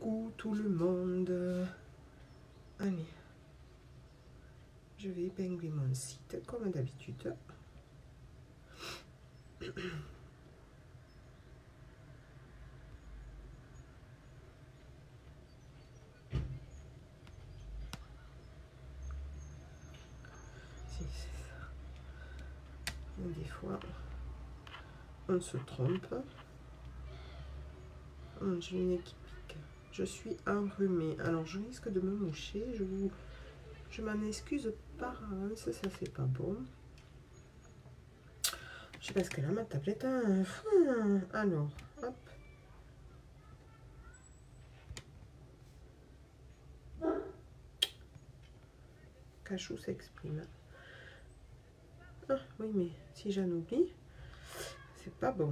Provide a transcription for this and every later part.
Coucou tout le monde. Allez, je vais épingler mon site comme d'habitude. Des fois, on se trompe. J'ai une équipe. Je suis enrhumée. Alors, je risque de me moucher. Je m'en excuse par avance. Ça, c'est pas bon. Je sais parce que là, ma tablette a un fond. Alors, hop. Cachou s'exprime. Ah, oui, mais si j'en oublie, c'est pas bon.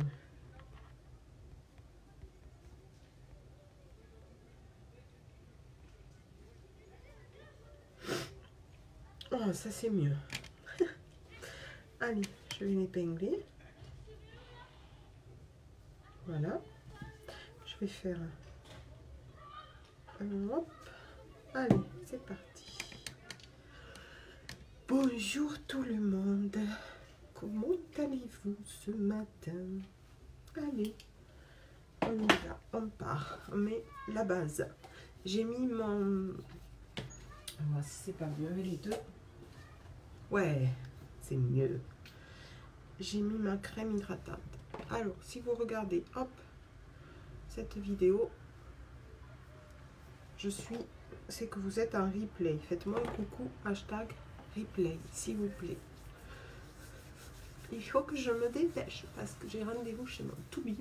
Oh, ça c'est mieux. Allez, je vais l'épingler. Voilà. Je vais faire un hop. Allez, c'est parti. Bonjour tout le monde. Comment allez-vous ce matin? Allez, on y va, on part. On met la base. J'ai mis mon... On va voir si c'est pas mieux avec les deux. Ouais, c'est mieux. J'ai mis ma crème hydratante. Alors, si vous regardez, hop, cette vidéo, c'est que vous êtes en replay. Faites-moi un coucou, hashtag replay, s'il vous plaît. Il faut que je me dépêche parce que j'ai rendez-vous chez mon toubib.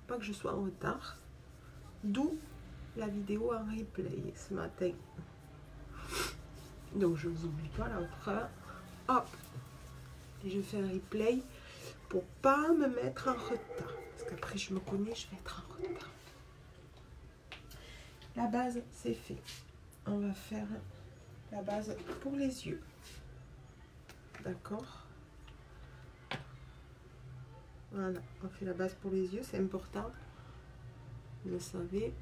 Pas que je sois en retard. D'où la vidéo en replay ce matin. Donc je ne vous oublie pas l'autre. Hop. Et je fais un replay pour pas me mettre en retard. Parce qu'après je me connais, je vais être en retard. La base, c'est fait. On va faire la base pour les yeux. D'accord? Voilà, on fait la base pour les yeux, c'est important. Vous le savez.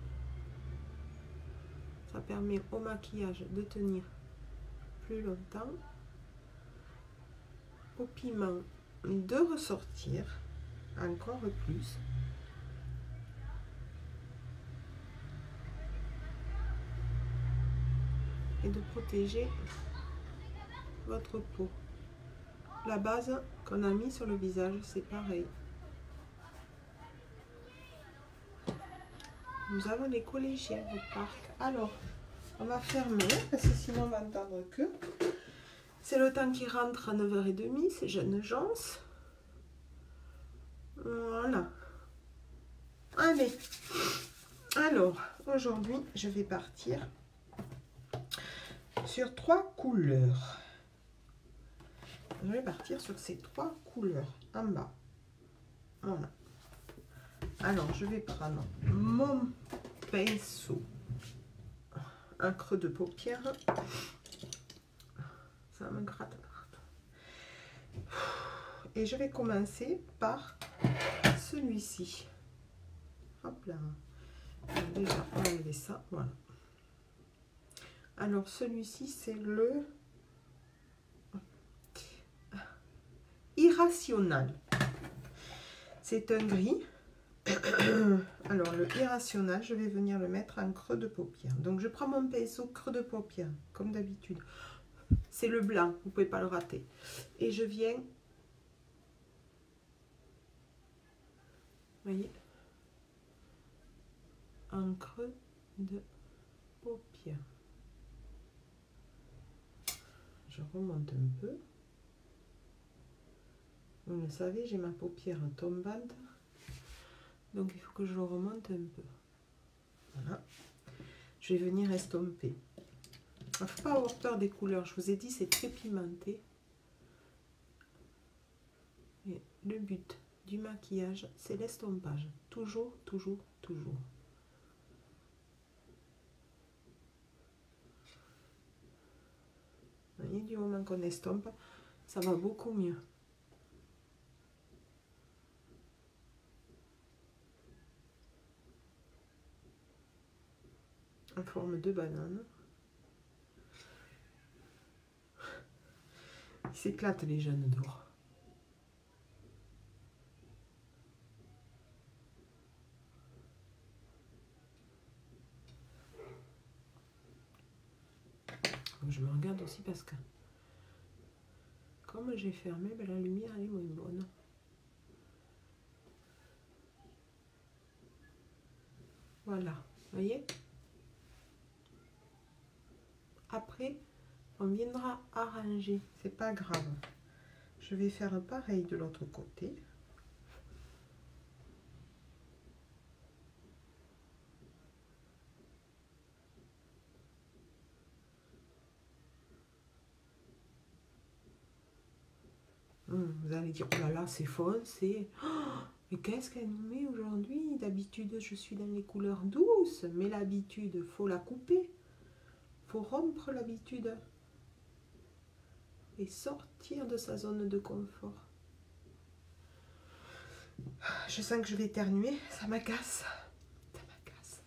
Ça permet au maquillage de tenir plus longtemps. Au pigment de ressortir encore plus. Et de protéger votre peau. La base qu'on a mis sur le visage, c'est pareil. Nous avons les collégiens au parc. Alors, on va fermer parce que sinon on va entendre que. C'est le temps qui rentre à 9h30, c'est jeune gens. Voilà. Allez. Alors, aujourd'hui, je vais partir sur 3 couleurs. Je vais partir sur ces 3 couleurs en bas. Voilà. Alors, je vais prendre mon pinceau, un creux de paupière. Ça me gratte partout. Et je vais commencer par celui-ci. Hop là. Alors déjà, on va enlever ça. Voilà. Alors, celui-ci, c'est le Irrationnel. C'est un gris. Alors, le Irrationnel, je vais venir le mettre en creux de paupière. Donc, je prends mon pinceau creux de paupière, comme d'habitude. C'est le blanc, vous ne pouvez pas le rater. Et je viens... Vous voyez? En creux de paupière. Je remonte un peu. Vous le savez, j'ai ma paupière tombante. Donc, il faut que je le remonte un peu. Voilà. Je vais venir estomper. Il ne faut pas avoir peur des couleurs. Je vous ai dit, c'est très pimenté. Et le but du maquillage, c'est l'estompage. Toujours, toujours, toujours. Vous voyez, du moment qu'on estompe, ça va beaucoup mieux. en forme de banane. Ils s'éclatent les jeunes dehors. Je me regarde aussi parce que comme j'ai fermé, ben la lumière elle est moins bonne. Voilà, vous voyez? Après, on viendra arranger, c'est pas grave. Je vais faire pareil de l'autre côté. Vous allez dire, oh là là, c'est foncé. Oh, mais qu'est-ce qu'elle nous met aujourd'hui? D'habitude, je suis dans les couleurs douces. Mais l'habitude, faut la couper. Faut rompre l'habitude. Et sortir de sa zone de confort. Je sens que je vais éternuer. Ça m'agace. Ça m'agace.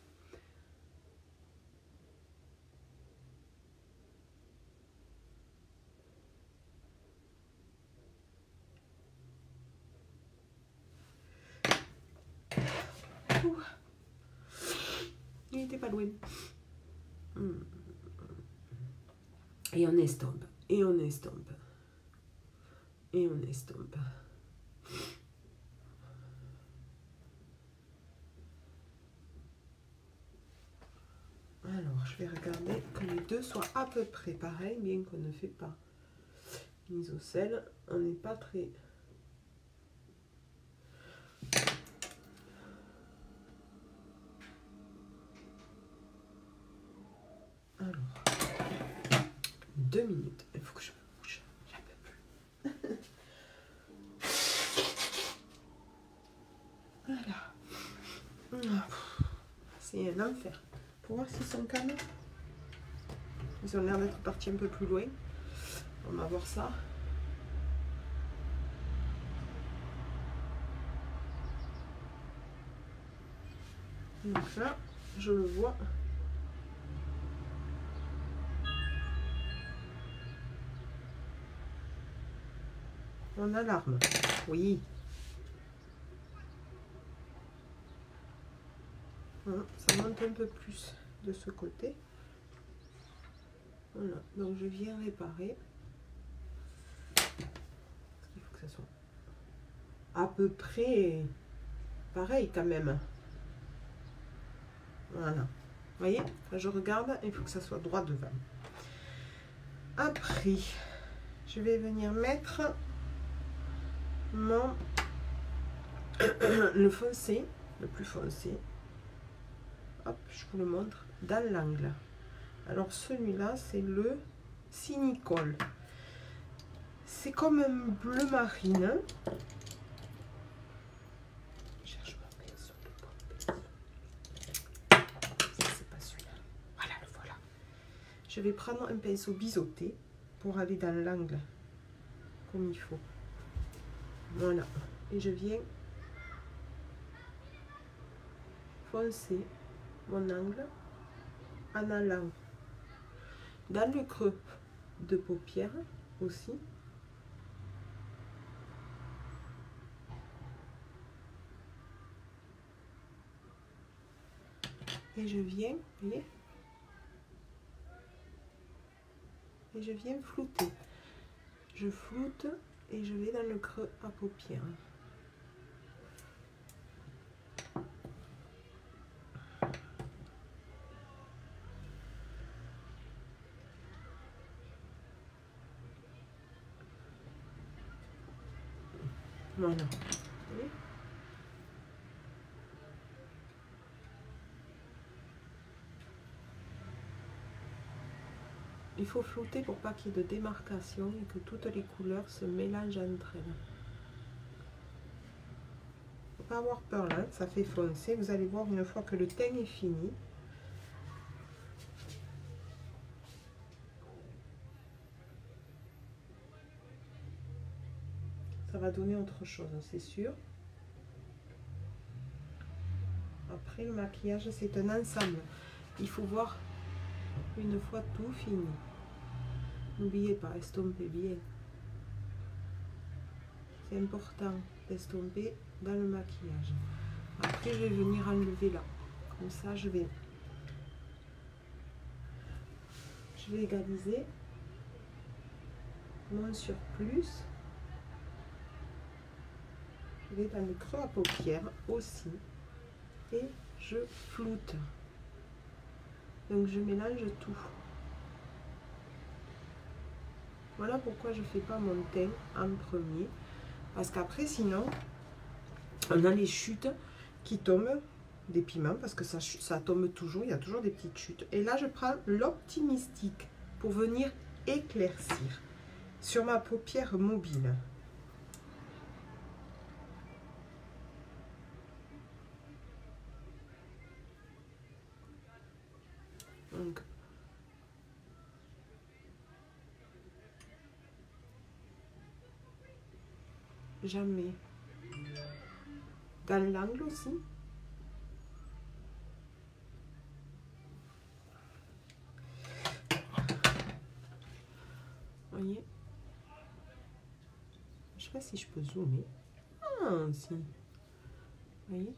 Il n'était pas loin. Et on estompe. Et on estompe. Et on estompe. Alors, je vais regarder que les deux soient à peu près pareils, bien qu'on ne fait pas l'isocèle. On n'est pas très... Alors, 2 minutes. Il faut que je me bouge. J'en peux plus. Voilà. C'est un enfer. Pour voir s'ils sont calmes. Ils ont l'air d'être partis un peu plus loin. On va voir ça. Donc là, je le vois. En alarme. Oui. Ça monte un peu plus de ce côté. Voilà. Donc je viens réparer. Il faut que ça soit à peu près pareil quand même. Voilà. Vous voyez, quand je regarde, il faut que ça soit droit devant. Après, je vais venir mettre mon le foncé, le plus foncé. Hop, je vous le montre dans l'angle. Alors celui-là, c'est le Cynicole. C'est comme un bleu marine. Je cherche mon pinceau. Ça, c'est pas celui-là. Voilà, le voilà. Je vais prendre un pinceau biseauté pour aller dans l'angle comme il faut. Voilà. Et je viens foncer mon angle en allant dans le creux de paupière aussi. Et je viens, vous voyez, et je viens flouter. Je floute et je vais dans le creux à paupière. Voilà. Il faut flouter pour pas qu'il y ait de démarcation et que toutes les couleurs se mélangent entre elles. Faut pas avoir peur là, ça fait foncer. Vous allez voir une fois que le teint est fini. Ça va donner autre chose, c'est sûr. Après, le maquillage, c'est un ensemble. il faut voir une fois tout fini. N'oubliez pas, estomper bien. C'est important d'estomper dans le maquillage. Après, je vais venir enlever là. Comme ça, je vais égaliser mon surplus. Je vais dans le creux à paupières aussi. Et je floute. Donc, je mélange tout. Voilà pourquoi je ne fais pas mon teint en premier. Parce qu'après, sinon, on a les chutes qui tombent des piments. Parce que ça tombe toujours, il y a toujours des petites chutes. Et là, je prends l'Optimistique pour venir éclaircir sur ma paupière mobile. Donc, jamais dans l'angle aussi. Vous voyez, je sais pas si je peux zoomer. Ah, si. Vous voyez,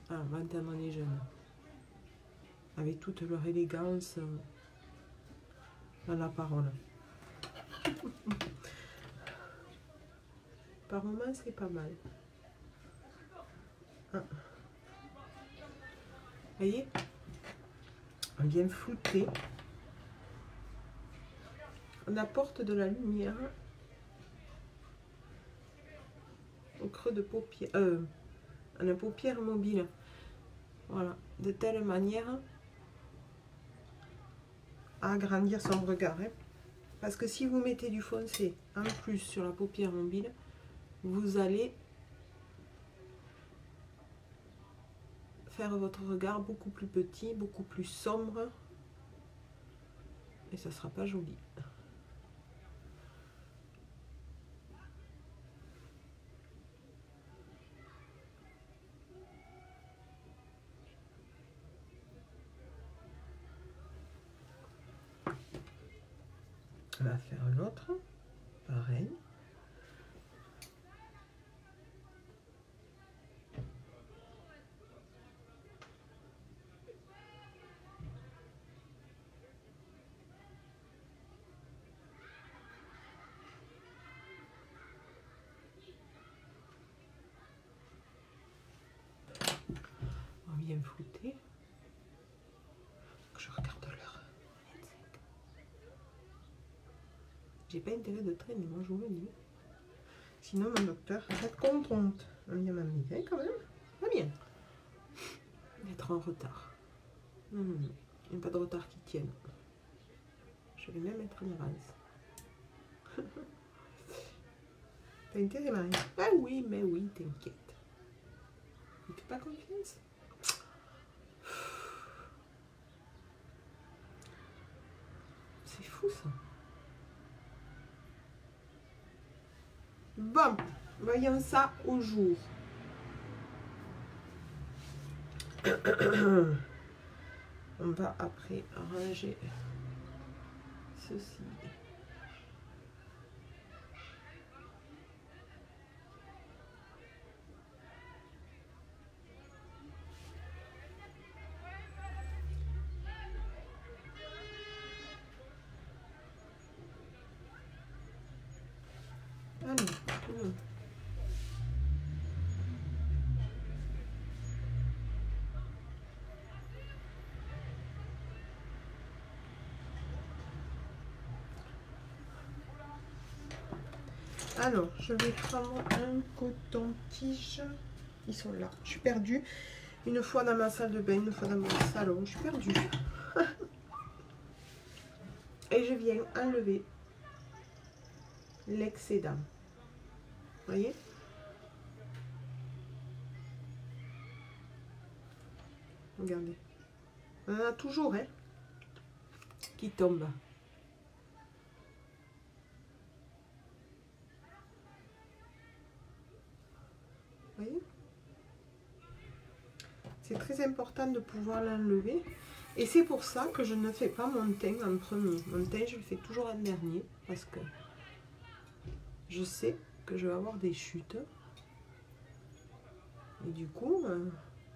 ah, maintenant les jeunes, avec toute leur élégance dans la parole. Par moment, c'est pas mal. Ah. Vous voyez, on vient flouter. On apporte de la lumière au creux de paupière, à la paupière mobile. Voilà, de telle manière à agrandir son regard. Hein. Parce que si vous mettez du foncé en plus sur la paupière mobile, vous allez faire votre regard beaucoup plus petit, beaucoup plus sombre. Et ça ne sera pas joli. On va faire l'autre, pareil. On vient flouter. Je regarde l'heure. J'ai pas intérêt de traîner, moi je vous le dis. Sinon mon docteur va être contente. On vient m'amener quand même. Pas bien. D'être en retard. Non, non, non. Il n'y a pas de retard qui tienne. Je vais même être en avance. T'as intérêt, Marie? Ah oui, mais oui, t'inquiète. Ne fais pas confiance. C'est fou ça. Bon, voyons ça au jour. On va après ranger ceci. Allez. Alors, je vais prendre un coton-tige. Ils sont là. Je suis perdue. Une fois dans ma salle de bain, une fois dans mon salon. Je suis perdue. Et je viens enlever l'excédent. Vous voyez? Regardez. On en a toujours, hein, qui tombe. Vous voyez? c'est très important de pouvoir l'enlever. Et c'est pour ça que je ne fais pas mon teint en premier. Mon teint, je le fais toujours en dernier. Parce que je sais que je vais avoir des chutes. Et du coup,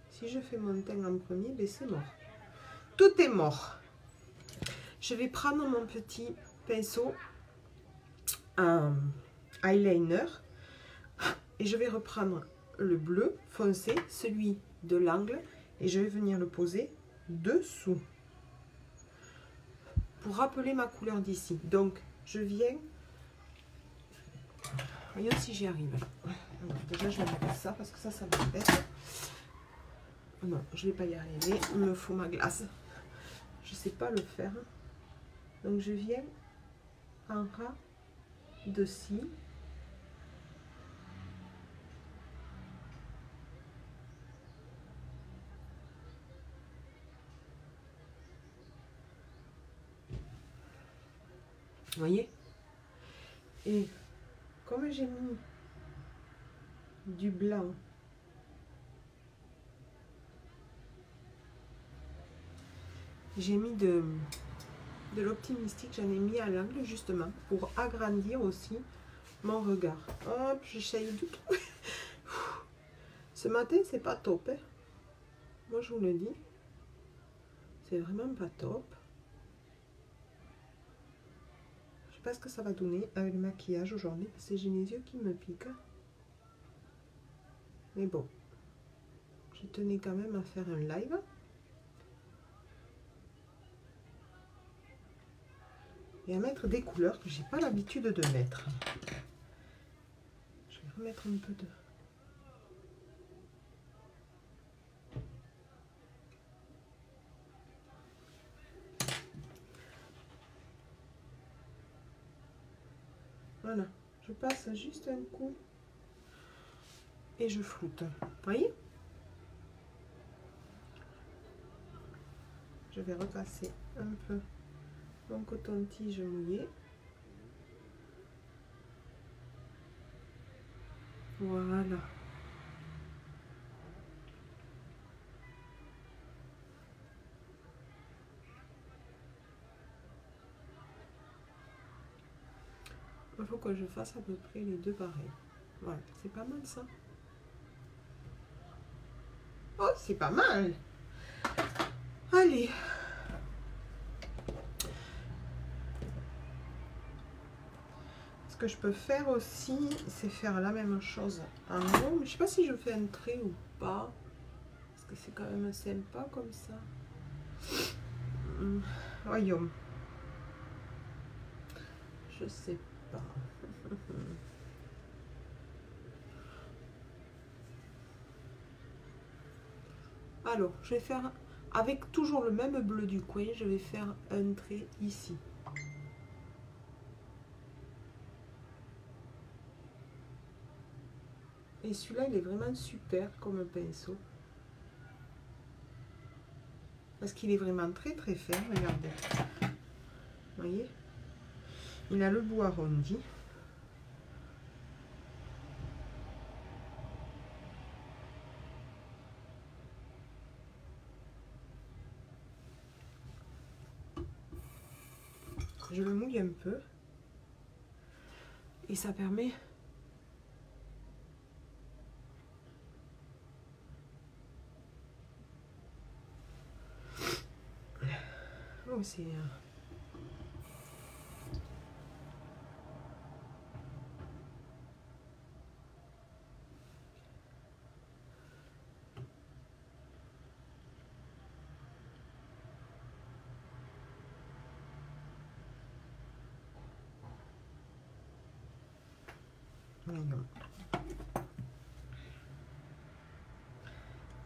si je fais mon teint en premier, ben c'est mort. Tout est mort. Je vais prendre mon petit pinceau eyeliner. Et je vais reprendre le bleu foncé, celui de l'angle. Et je vais venir le poser dessous. Pour rappeler ma couleur d'ici. Donc, je viens... Voyons si j'y arrive. Alors, déjà, je vais mettre ça parce que ça m'embête. Non, je ne vais pas y arriver. Il me faut ma glace. Je ne sais pas le faire. Donc, je viens en ras de scie. Vous voyez? Et comme j'ai mis du blanc j'ai mis de l'optimistique, j'en ai mis à l'angle justement pour agrandir aussi mon regard. Hop, j'essaye du tout. Ce matin, c'est pas top. Hein. Moi, je vous le dis. C'est vraiment pas top. Je sais pas ce que ça va donner avec le maquillage aujourd'hui parce que j'ai les yeux qui me piquent. Mais bon, je tenais quand même à faire un live. Et à mettre des couleurs que j'ai pas l'habitude de mettre. Je vais remettre un peu de... Voilà, je passe juste un coup et je floute. Vous voyez? Je vais repasser un peu mon coton-tige mouillé. Voilà. Il faut que je fasse à peu près les deux pareils. Voilà, c'est pas mal ça. Oh, c'est pas mal. Allez. Ce que je peux faire aussi, c'est faire la même chose en haut. Je sais pas si je fais un trait ou pas. Parce que c'est quand même sympa comme ça. Voyons. Je sais pas. Alors, je vais faire, avec toujours le même bleu du coin, je vais faire un trait ici. Et celui-là, il est vraiment super comme pinceau. Parce qu'il est vraiment très très fin, regardez. Vous voyez? Il a le bout arrondi. Je le mouille un peu. Et ça permet... Oh, c'est...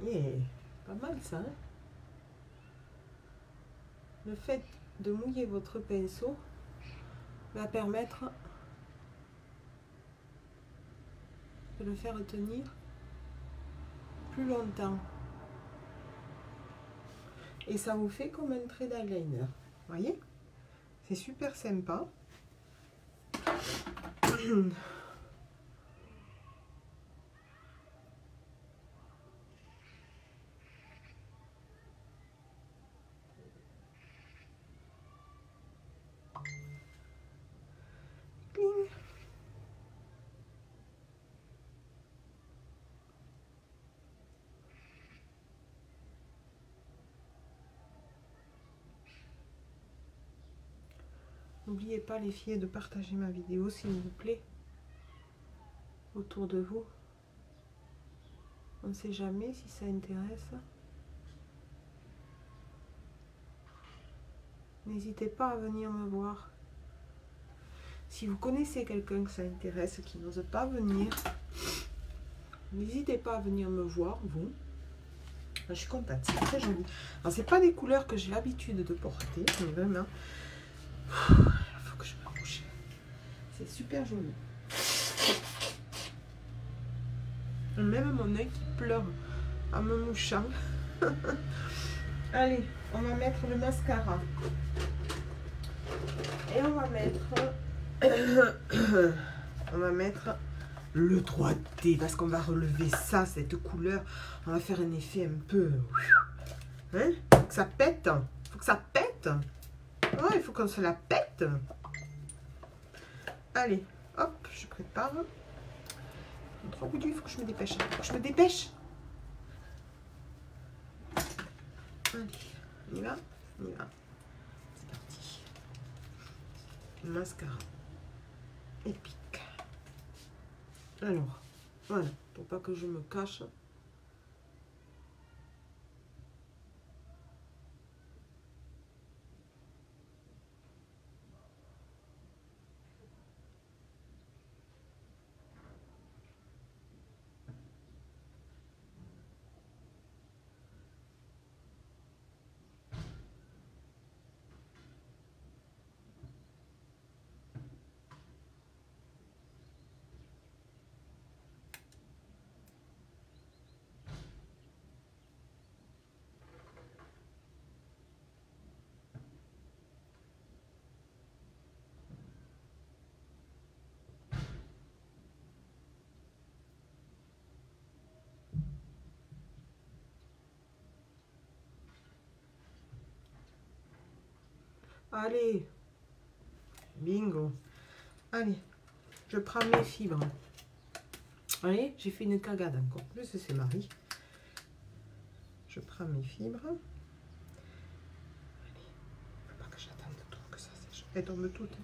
Yeah, pas mal ça. Hein? Le fait de mouiller votre pinceau va permettre de le faire tenir plus longtemps. Et ça vous fait comme un trait d'eyeliner. Vous voyez? C'est super sympa. N'oubliez pas les filles de partager ma vidéo s'il vous plaît. Autour de vous. On ne sait jamais si ça intéresse. N'hésitez pas à venir me voir. Si vous connaissez quelqu'un que ça intéresse, qui n'ose pas venir, n'hésitez pas à venir me voir, vous. Je suis contente, c'est très joli. Alors, c'est pas des couleurs que j'ai l'habitude de porter, mais vraiment, il faut que je me couche. C'est super joli. Même mon œil qui pleure en me mouchant. Allez, on va mettre le mascara. Et on va mettre le 3D parce qu'on va relever ça, cette couleur. On va faire un effet un peu... Hein? Faut que ça pète. Faut que ça pète. Oh, il faut qu'on se la pète. Allez, hop, je prépare. Trop goûtu, il faut que je me dépêche. Faut que je me dépêche. Allez, on y va. On y va. C'est parti. Mascara. Épique. Alors, voilà, pour pas que je me cache. Allez, bingo. Allez, je prends mes fibres. Allez, j'ai fait une cagade encore plus, c'est Marie. Je prends mes fibres. Allez, faut pas que j'attende trop que ça sèche. Elles tombent toutes.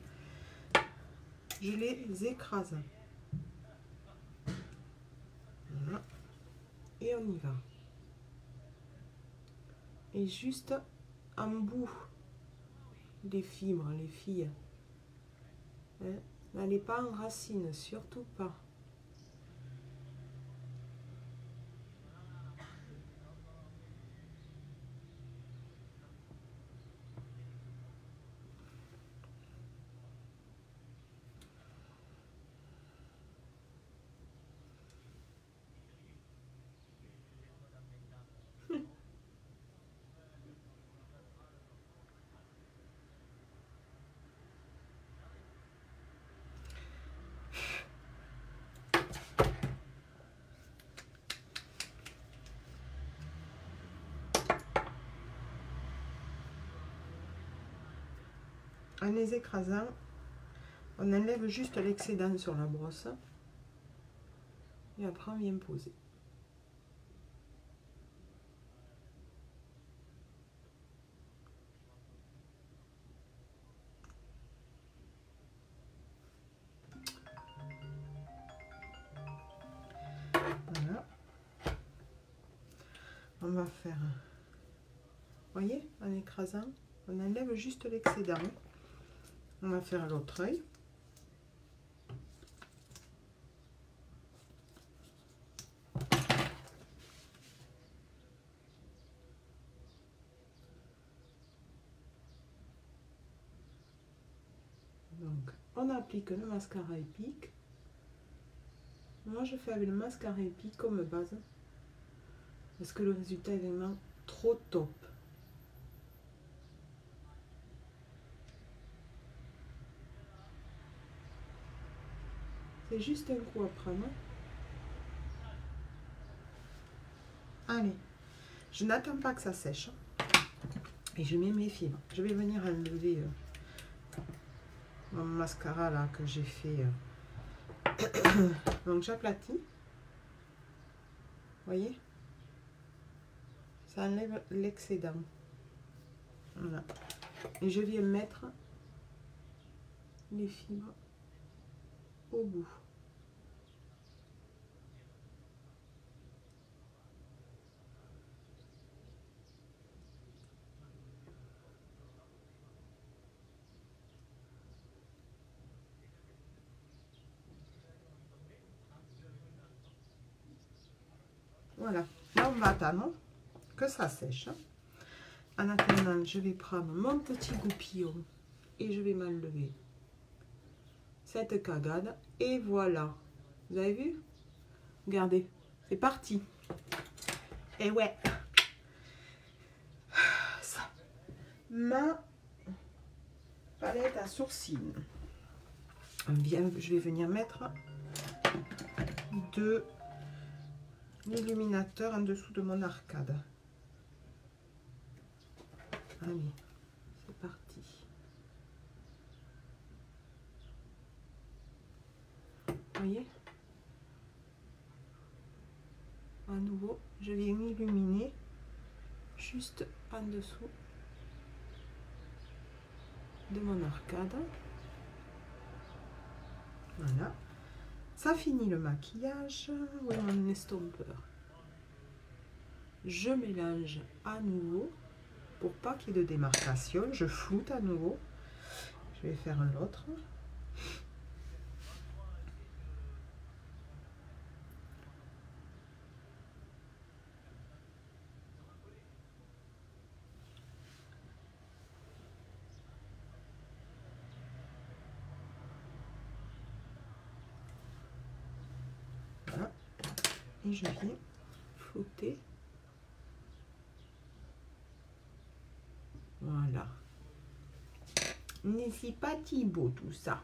Je les écrase. Voilà. Et on y va. Et juste en bout des fibres, les filles. Hein? N'allez pas en racine, surtout pas. En les écrasant, on enlève juste l'excédent sur la brosse et après on vient poser. Voilà. On va faire, vous voyez, en écrasant, on enlève juste l'excédent. On va faire l'autre œil. Donc, on applique le mascara épique. Moi, je fais avec le mascara épique comme base. Parce que le résultat est vraiment trop top. C'est juste un coup à prendre. Allez, je n'attends pas que ça sèche. Et je mets mes fibres. Je vais venir enlever mon mascara là que j'ai fait. Donc j'aplatis. Vous voyez? Ça enlève l'excédent. Voilà. Et je viens mettre les fibres au bout. Voilà, là on va attendre que ça sèche. En attendant, je vais prendre mon petit goupillon et je vais m'enlever cette cagade. Et voilà, vous avez vu? Regardez, c'est parti. Et ouais, ça, ma palette à sourcils. Bien, je vais venir mettre de l'illuminateur en dessous de mon arcade. Allez, c'est parti. Vous voyez? À nouveau, je viens illuminer juste en dessous de mon arcade. Voilà. Ça finit le maquillage. Où est mon estompeur? Je mélange à nouveau pour pas qu'il y ait de démarcation. Je floute à nouveau. Je vais faire l'autre. Voilà. Et je viens flouter. Voilà. N'est-ce pas Thibaut tout ça?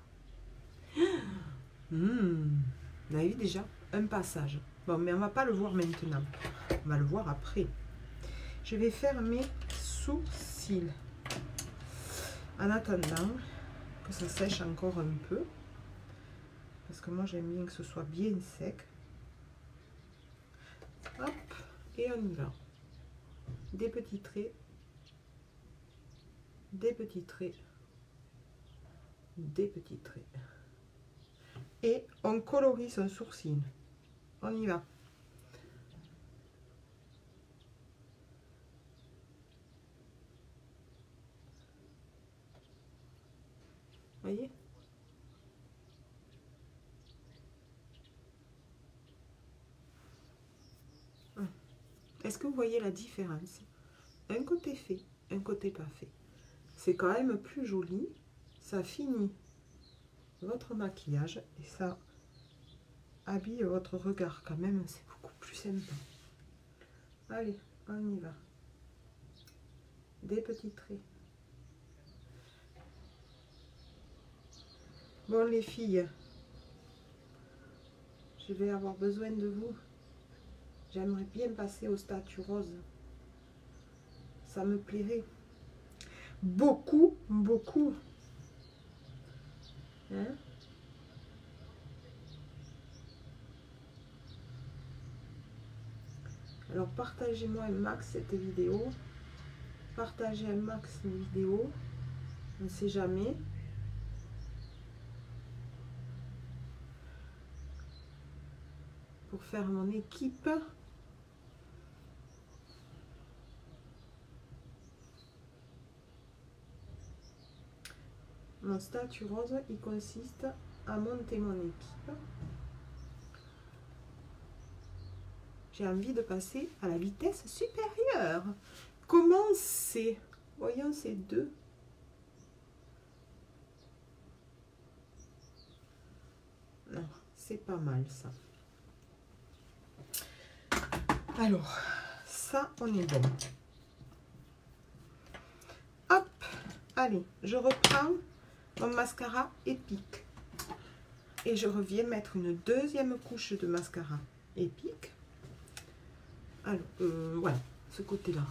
Vous avez vu déjà un passage. Bon, mais on va pas le voir maintenant. On va le voir après. Je vais faire mes sourcils. En attendant que ça sèche encore un peu. Parce que moi, j'aime bien que ce soit bien sec. Hop, et on y va. Des petits traits. Des petits traits. Des petits traits. Et on colorie son sourcil. On y va. Voyez? Est-ce que vous voyez la différence? Un côté fait, un côté pas fait. C'est quand même plus joli. Ça finit votre maquillage et ça habille votre regard quand même. C'est beaucoup plus sympa. Allez, on y va. Des petits traits. Bon les filles, je vais avoir besoin de vous. J'aimerais bien passer au statut rose. Ça me plairait. Beaucoup, beaucoup. Hein? Alors partagez-moi un max cette vidéo. Partagez un max les vidéos. On ne sait jamais. Pour faire mon équipe. Mon statut rose, il consiste à monter mon équipe. J'ai envie de passer à la vitesse supérieure. Comment c'est? Voyons ces deux. Non, c'est pas mal ça. Alors, ça, on est bon. Hop, allez, je reprends mon mascara épique. Et je reviens mettre une deuxième couche de mascara épique. Alors, voilà, ce côté-là.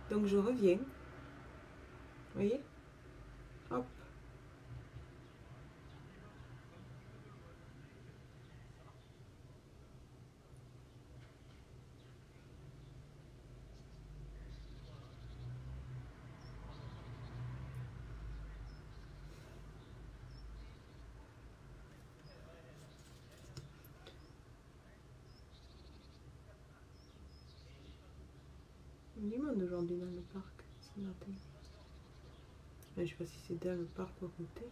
Donc, je reviens. Vous voyez? Hop. du monde aujourd'hui dans le parc ce matin. Je ne sais pas si c'est dans le parc ou à côté.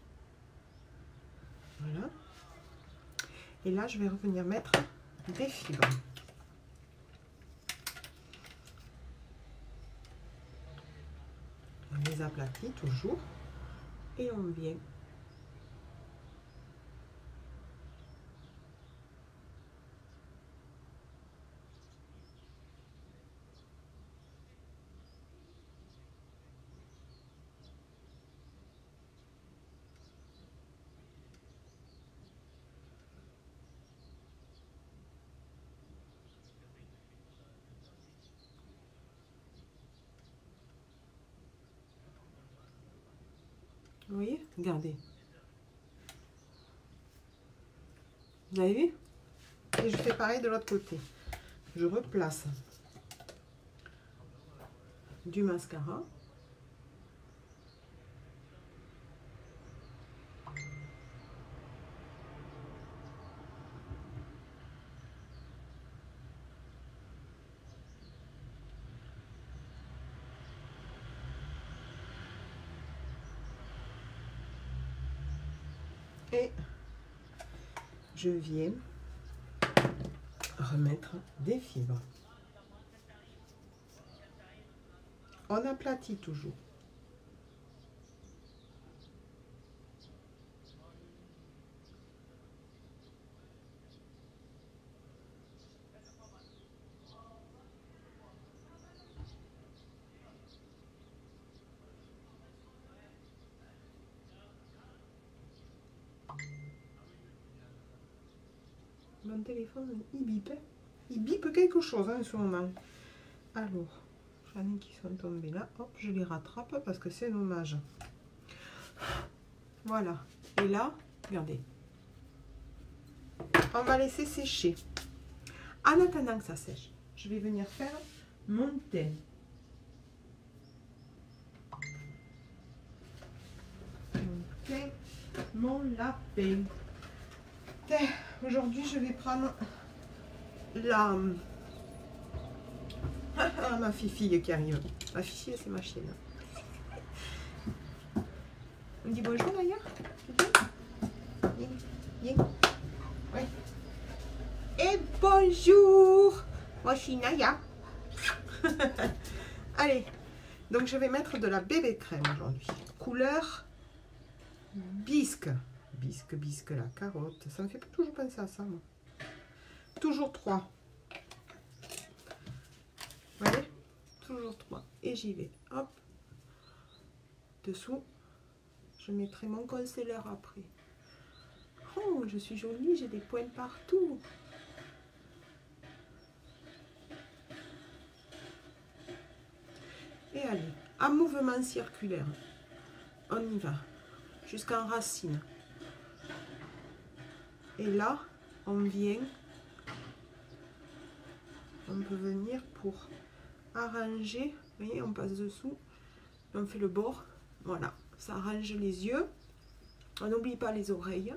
Voilà. Et là, je vais revenir mettre des fibres. On les aplatit toujours. Et on vient vous voyez, regardez. Vous avez vu? Et je fais pareil de l'autre côté. Je replace du mascara. Et je viens remettre des fibres. On aplatit toujours. Mon téléphone, il bip. Il bip quelque chose en ce moment. Alors, j'en ai qui sont tombés là. Hop, je les rattrape parce que c'est dommage. Voilà. Et là, regardez. On va laisser sécher. En attendant que ça sèche, je vais venir faire mon thé. Mon thé, mon lapin. Aujourd'hui, je vais prendre la... ma fille qui arrive. Ma fille, c'est ma chienne. On dit bonjour d'ailleurs. Oui. Et bonjour. Moi, je suis Naya. Allez. Donc, je vais mettre de la bébé crème aujourd'hui. Couleur bisque. Bisque, la carotte. Ça me fait toujours penser à ça, moi. Toujours 3. Vous voyez? Toujours 3. Et j'y vais. Hop. Dessous. Je mettrai mon concealer après. Oh, je suis jolie. J'ai des points partout. Et allez. En mouvement circulaire. On y va. Jusqu'en racine. Et là, on vient, on peut venir pour arranger, vous voyez, on passe dessous, on fait le bord, voilà, ça arrange les yeux, on n'oublie pas les oreilles,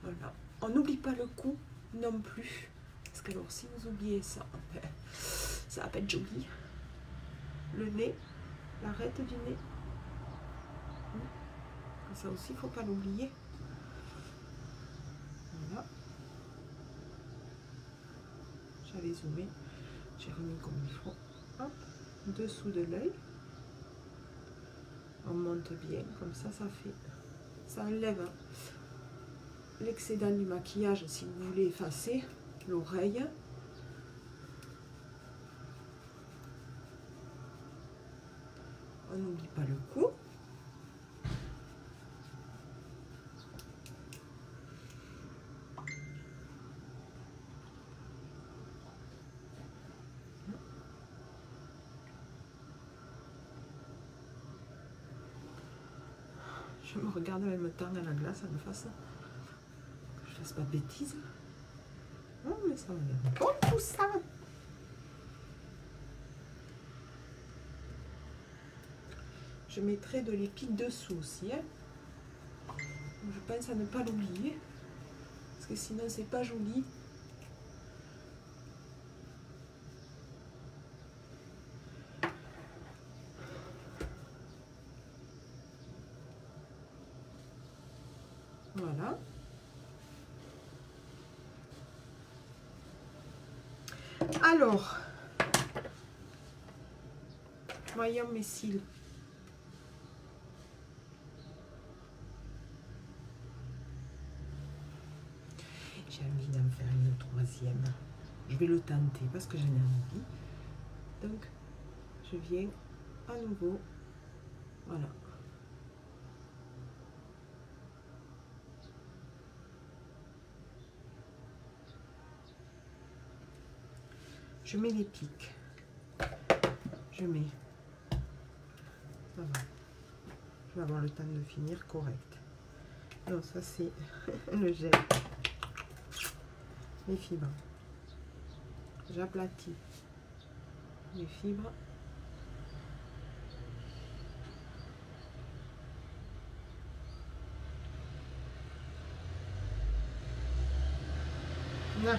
voilà, on n'oublie pas le cou non plus, parce que alors si vous oubliez ça, ben, ça va pas être joli, le nez, l'arête du nez. Ça aussi, il ne faut pas l'oublier. Voilà. J'avais zoomé. J'ai remis comme il faut. Hop. Dessous de l'œil. On monte bien. Comme ça, ça fait... Ça enlève l'excédent du maquillage si vous voulez effacer l'oreille. On n'oublie pas le cou. Je me regarde en même temps à la glace en face. Que je fasse pas de bêtises. Oh, mais ça va bien. Oh, tout ça! Je mettrai de l'épice dessous aussi. Hein. Je pense à ne pas l'oublier. Parce que sinon, c'est pas joli. Voilà. Alors, voyons mes cils. J'ai envie d'en faire une troisième. Je vais le tenter parce que j'en ai envie. Donc, je viens à nouveau. Voilà. Je mets les pics. Je mets. Ça va. Je vais avoir le temps de finir correct. Non, ça c'est le gel. Les fibres. J'aplatis les fibres. Là.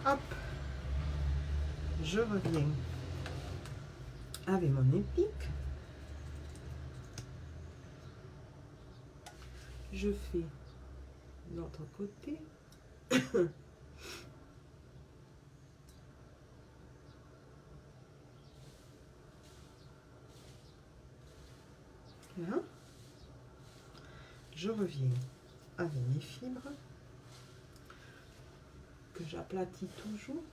Hop. Je reviens avec mon épique. Je fais l'autre côté. Là. Je reviens avec mes fibres que j'aplatis toujours.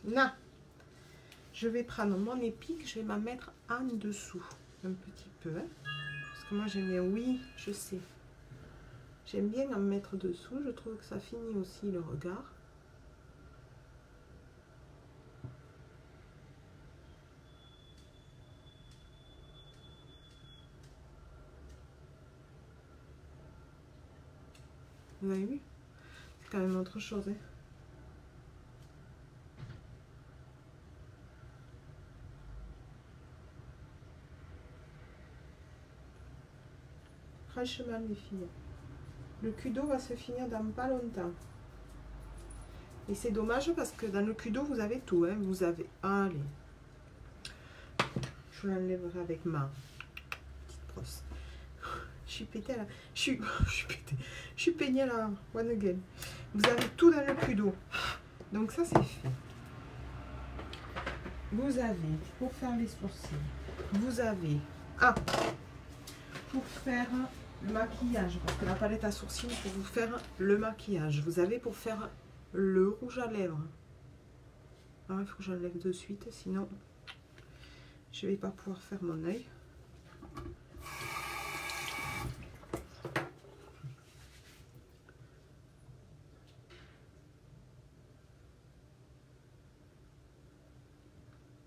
Là, je vais prendre mon épique, je vais m'en mettre en dessous, un petit peu. Hein, parce que moi j'aime bien, oui, je sais. J'aime bien en mettre dessous, je trouve que ça finit aussi le regard. Vous avez vu? C'est quand même autre chose. Hein. Franchement, les filles, le cul-d'eau va se finir dans pas longtemps. Et c'est dommage parce que dans le cul-d'eau, vous avez tout. Hein. Vous avez... Allez. Je l'enlèverai avec ma petite brosse. Je suis pétée là. Je suis pétée. Je suis peignée là. One again. Vous avez tout dans le cul-d'eau. Donc ça, c'est fait. Vous avez, pour faire les sourcils, vous avez... Ah, pour faire le maquillage, parce que la palette à sourcils, pour vous faire le maquillage, vous avez pour faire le rouge à lèvres. Ah, il faut que j'enlève de suite, sinon je vais pas pouvoir faire mon œil.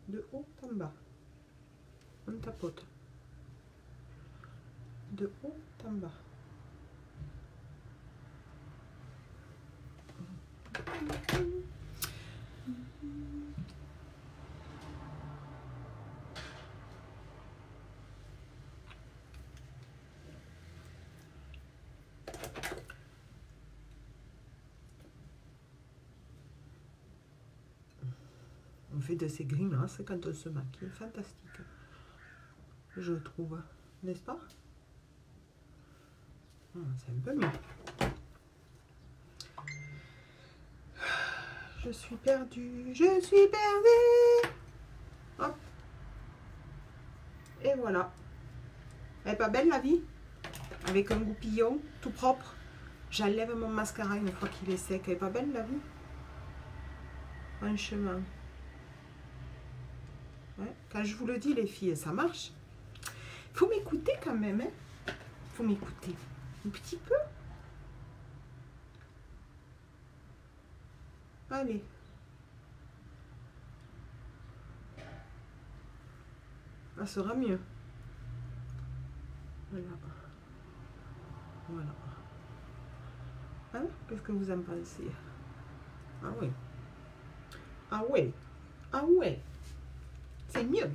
De haut en bas, on tapote. De haut en bas. On fait de ces grimaces quand on se maquille, fantastique, je trouve, n'est-ce pas? C'est un peu mieux. Je suis perdue, je suis perdue. Hop. Et voilà. Elle est pas belle la vie? Avec un goupillon tout propre. J'enlève mon mascara une fois qu'il est sec. Elle est pas belle la vie? Franchement. Ouais. Quand je vous le dis les filles, ça marche. Faut m'écouter quand même. Hein? Faut m'écouter. Un petit peu. Allez. Ça sera mieux. Voilà. Voilà. Hein? Qu'est-ce que vous en pensez? Ah oui. Ah ouais. Ah ouais. C'est mieux.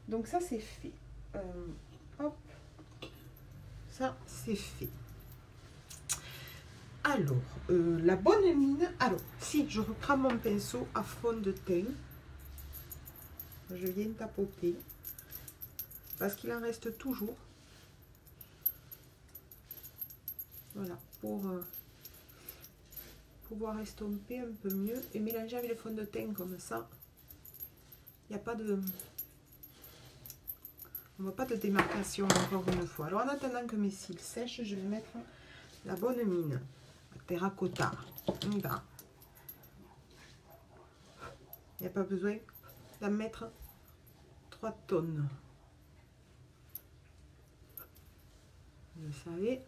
Donc ça c'est fait. Hop. Ça c'est fait. Alors, la bonne mine. Alors, si je reprends mon pinceau à fond de teint, je viens tapoter parce qu'il en reste toujours. Voilà, pour pouvoir estomper un peu mieux et mélanger avec le fond de teint comme ça. Il n'y a pas de... On voit pas de démarcation encore une fois. Alors en attendant que mes cils sèchent, je vais mettre la bonne mine. Terracotta. On y va. Il n'y a pas besoin d'en mettre 3 tonnes. Vous savez.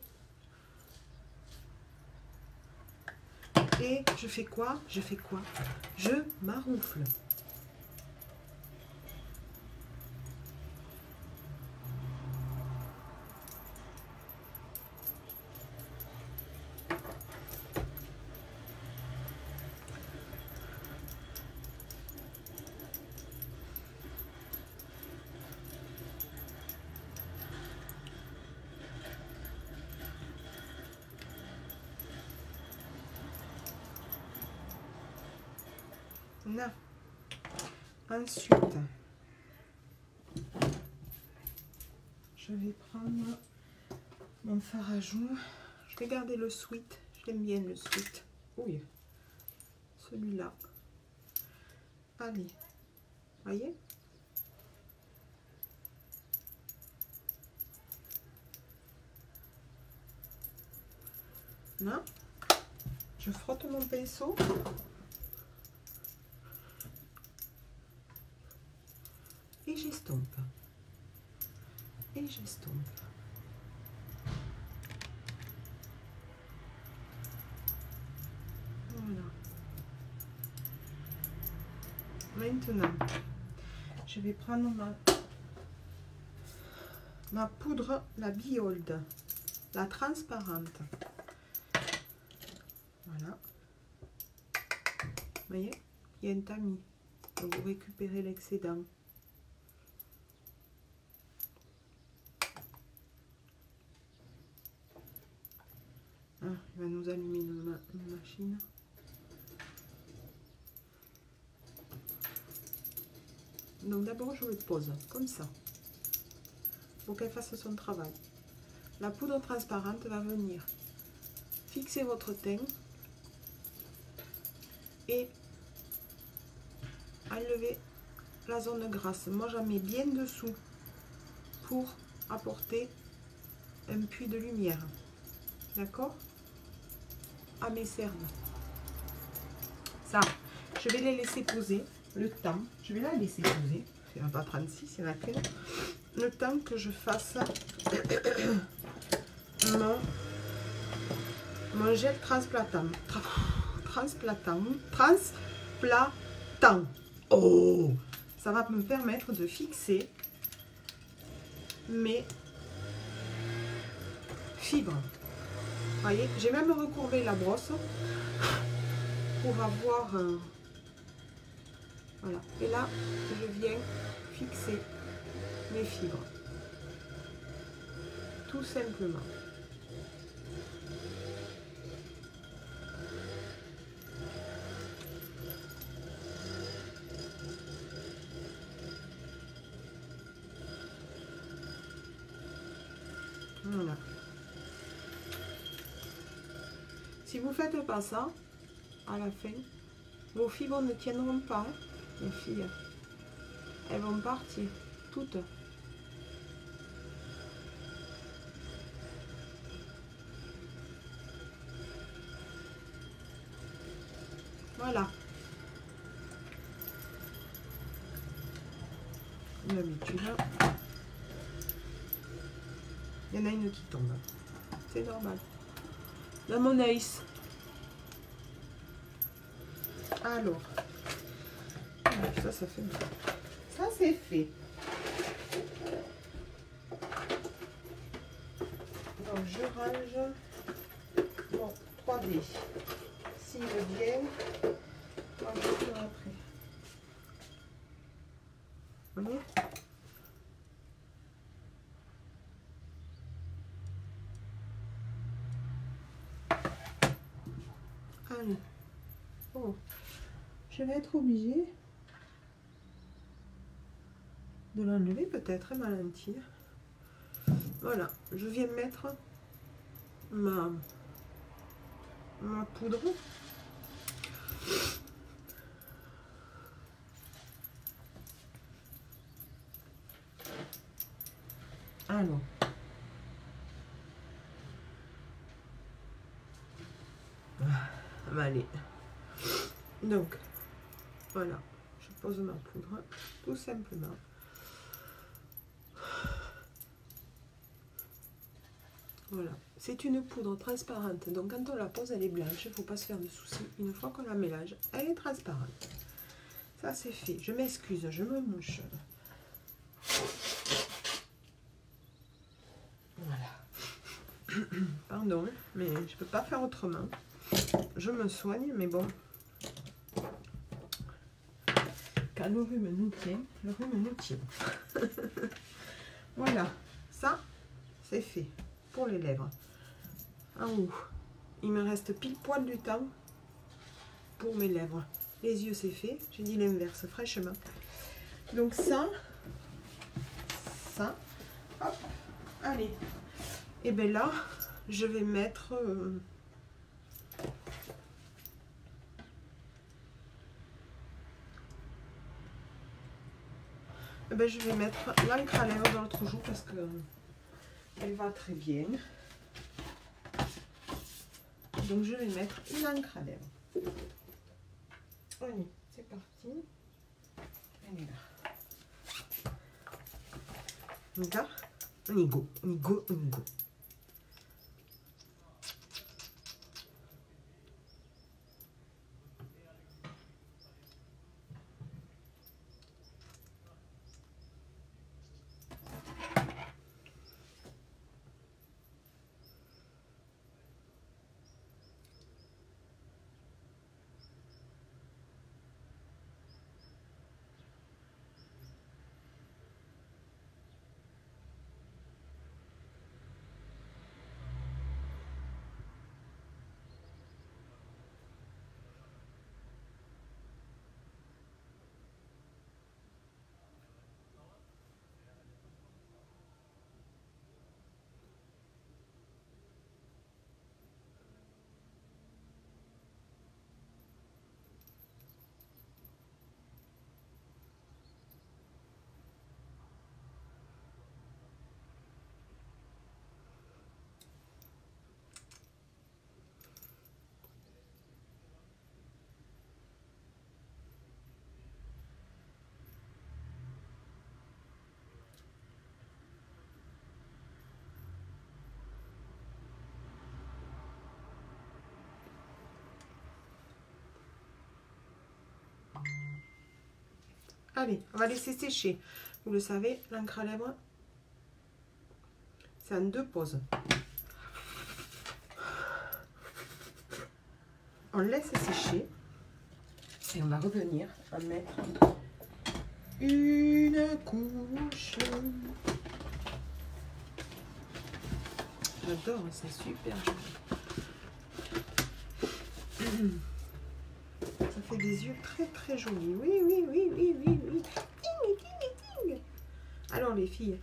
Et je fais quoi? Je fais quoi? Je maroufle. Là. Ensuite, je vais prendre mon fard à joues. Je vais garder le sweet. J'aime bien le sweet. Oui, celui-là. Allez, voyez? Là, je frotte mon pinceau. Et j'estompe. Et j'estompe. Voilà. Maintenant, je vais prendre ma poudre, la Biold, la transparente. Voilà. Vous voyez, il y a un tamis. Donc vous récupérez l'excédent. Ah, il va nous allumer une machine. Donc d'abord je le pose comme ça pour qu'elle fasse son travail. La poudre transparente va venir fixer votre teint et enlever la zone grasse. Moi j'en mets bien dessous pour apporter un puits de lumière. D'accord? À mes cernes. Ça, je vais les laisser poser le temps. Je vais la laisser poser. Il n'y en a pas 36, il y en a qu'une. Le temps que je fasse mon gel transplatant. Transplatant. Oh! Ça va me permettre de fixer mes fibres. Voyez, j'ai même recourbé la brosse pour avoir voilà. Et là, je viens fixer mes fibres. Tout simplement. Voilà. Si vous ne faites pas ça, à la fin, vos fibres ne tiendront pas, les filles. Elles vont partir, toutes. Voilà. Comme d'habitude. Il y en a une qui tombe. C'est normal. La Monaïs. Alors. Ça fait. Ça, c'est fait. Donc, je range mon 3D. S'il veut bien, moi, je le ferai après. Vous voyez? Allez. Oh. Je vais être obligée de l'enlever peut-être, et ma lentille. Voilà, je viens mettre ma poudre. Alors. Allez. Donc, voilà. Je pose ma poudre, tout simplement. Voilà. C'est une poudre transparente. Donc, quand on la pose, elle est blanche. Il ne faut pas se faire de soucis. Une fois qu'on la mélange, elle est transparente. Ça, c'est fait. Je m'excuse, je me mouche. Voilà. Pardon, mais je ne peux pas faire autrement. Je me soigne, mais bon. Quand le rhume nous tient, le rhume nous tient. Voilà, ça, c'est fait pour les lèvres. En haut, il me reste pile poil du temps pour mes lèvres. Les yeux, c'est fait. J'ai dit l'inverse, fraîchement. Donc ça, hop, allez. Et bien là, je vais mettre... je vais mettre l'encre à lèvres dans l'autre jour parce que elle va très bien. Donc je vais mettre une encre à lèvres. Allez, c'est parti. Elle est là. On y go, on y go, on y go. Allez, on va laisser sécher. Vous le savez, l'encre à lèvres, c'est en 2 pauses. On laisse sécher. Et on va revenir en mettre une couche. J'adore, c'est super joli. Ça fait des yeux très très jolis. Oui, oui, oui, oui, oui, oui. Ting, ting, ting. Alors les filles,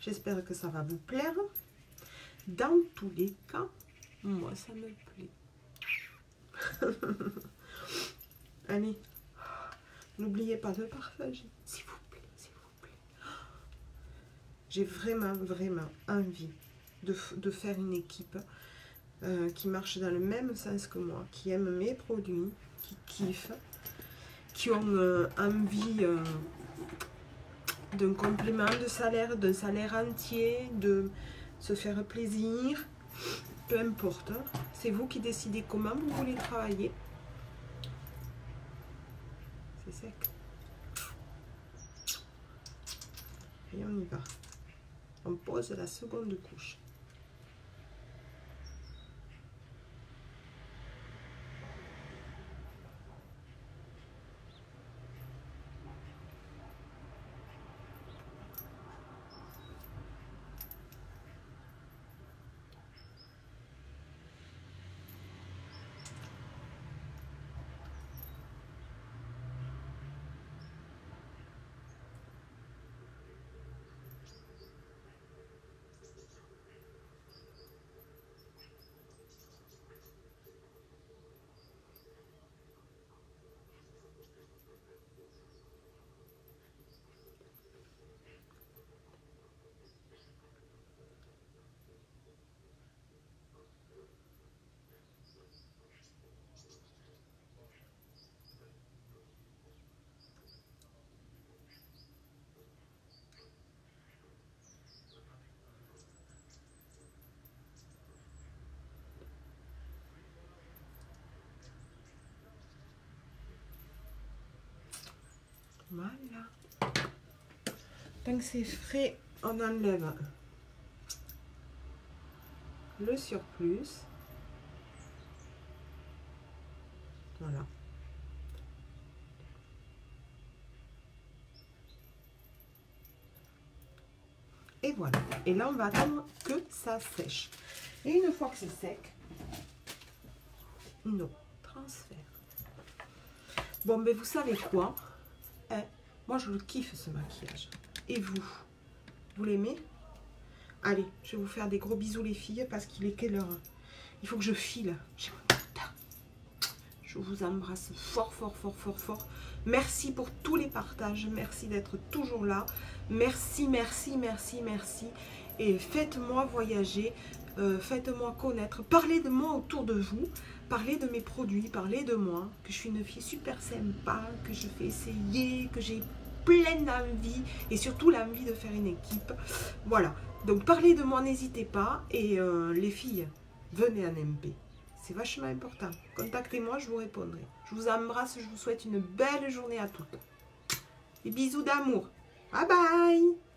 j'espère que ça va vous plaire. Dans tous les cas, moi ça me plaît. Allez, n'oubliez pas de partager, s'il vous plaît, s'il vous plaît. J'ai vraiment, vraiment envie de faire une équipe qui marche dans le même sens que moi, qui aime mes produits, qui kiffent, qui ont envie d'un complément de salaire, d'un salaire entier, de se faire plaisir, peu importe. C'est vous qui décidez comment vous voulez travailler. C'est sec. Et on y va. On pose la seconde couche. Voilà. Tant que c'est frais, on enlève le surplus. Voilà. Et voilà. Et là, on va attendre que ça sèche. Et une fois que c'est sec, non, transfert. Bon, mais vous savez quoi? Moi, je le kiffe, ce maquillage. Et vous? Vous l'aimez? Allez, je vais vous faire des gros bisous, les filles, parce qu'il est quelle heure? Il faut que je file. Je vous embrasse fort, fort, fort, fort, fort. Merci pour tous les partages. Merci d'être toujours là. Merci, merci, merci, merci. Et faites-moi voyager. Faites-moi connaître. Parlez de moi autour de vous. Parlez de mes produits. Parlez de moi. Que je suis une fille super sympa. Que je fais essayer. Que j'ai plein d'envie. Et surtout l'envie de faire une équipe. Voilà. Donc parlez de moi, n'hésitez pas. Et les filles, venez en MP. C'est vachement important. Contactez-moi, je vous répondrai. Je vous embrasse, je vous souhaite une belle journée à toutes. Et bisous d'amour. Bye bye.